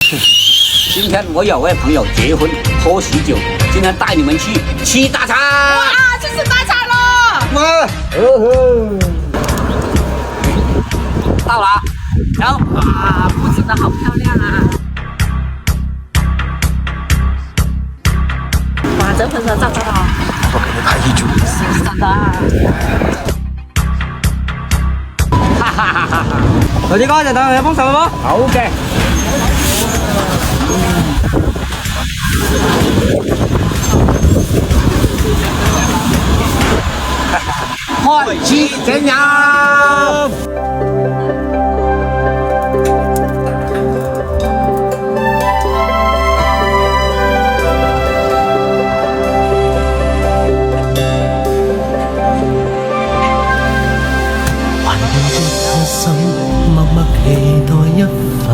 今天我有位朋友结婚喝喜酒，今天带你们去吃大餐。哇，去吃大餐喽！哇，到了，然后哇，布置的好漂亮啊！哇，这婚纱照真好，我给你拍一组。是真的啊。哈哈哈哈！老姐哥，就等你幫手啦噃。好嘅。開始整飲。默默期待一份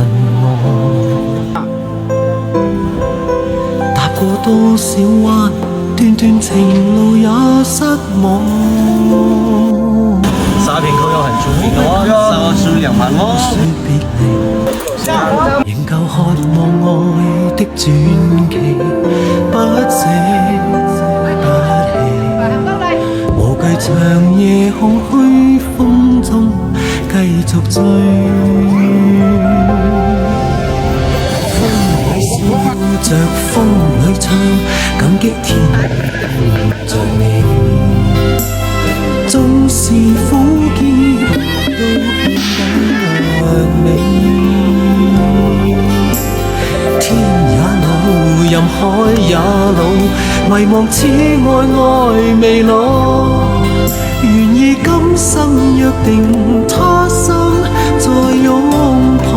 愛，踏過多少彎，段段情路也失望。沙片口有很出名的哦，收2萬哦。說別離，仍舊渴望愛的傳奇，不捨不棄，無懼長夜空虛風中繼續追。風裏笑着，風裏唱，感激天意着你。縱是苦澀都變得美。天也老，任海也老，遺忘此愛未老。願意今生約定，他生再擁抱。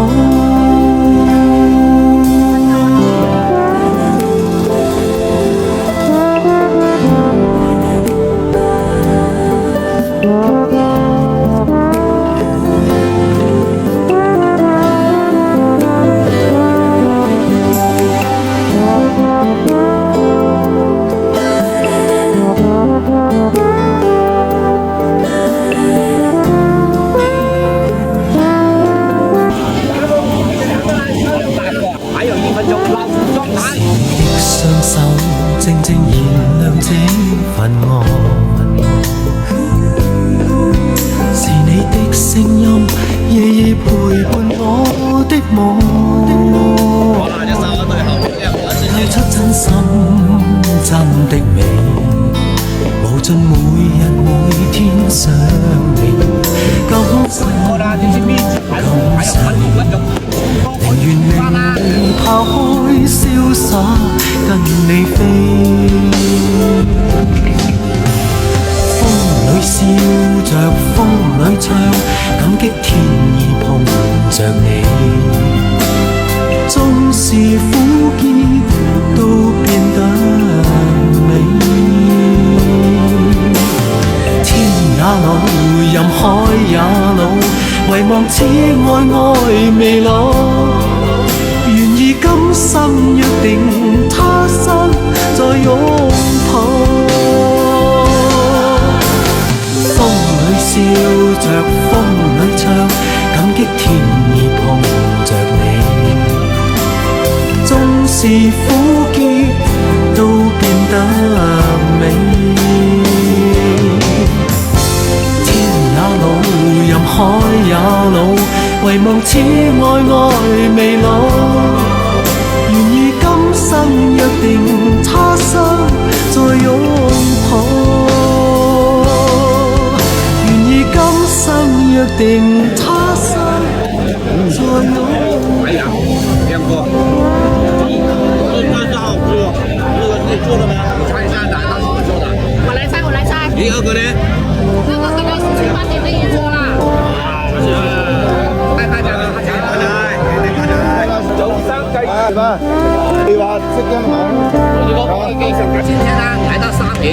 靜靜燃亮這份愛，是你的聲音，夜夜陪伴我的夢。透出真心真的美，無盡每日每天想你，感受感受，寧願你拋開瀟灑，跟你飛。風裏笑着，風裏唱，感激天意碰着你。縱是苦澀都變得美。天也老，任海也老，遺忘此愛未老。願意今生約定，他生再擁抱。風裏笑着，風裏唱，感激天意碰着你。縱是苦澀都變得美。天也老，任海也老，遺忘此愛未老。願意今生約定，他生再擁抱。願意今生約定，他生再擁抱。亮哥，这好吃，这个自己做的吗？你猜一下哪道是你做的？我来猜。第二个呢？那个刚刚是去饭店的一桌啦。快點，有3計係嘛？你話識音嘛？今天呢來到沙坪。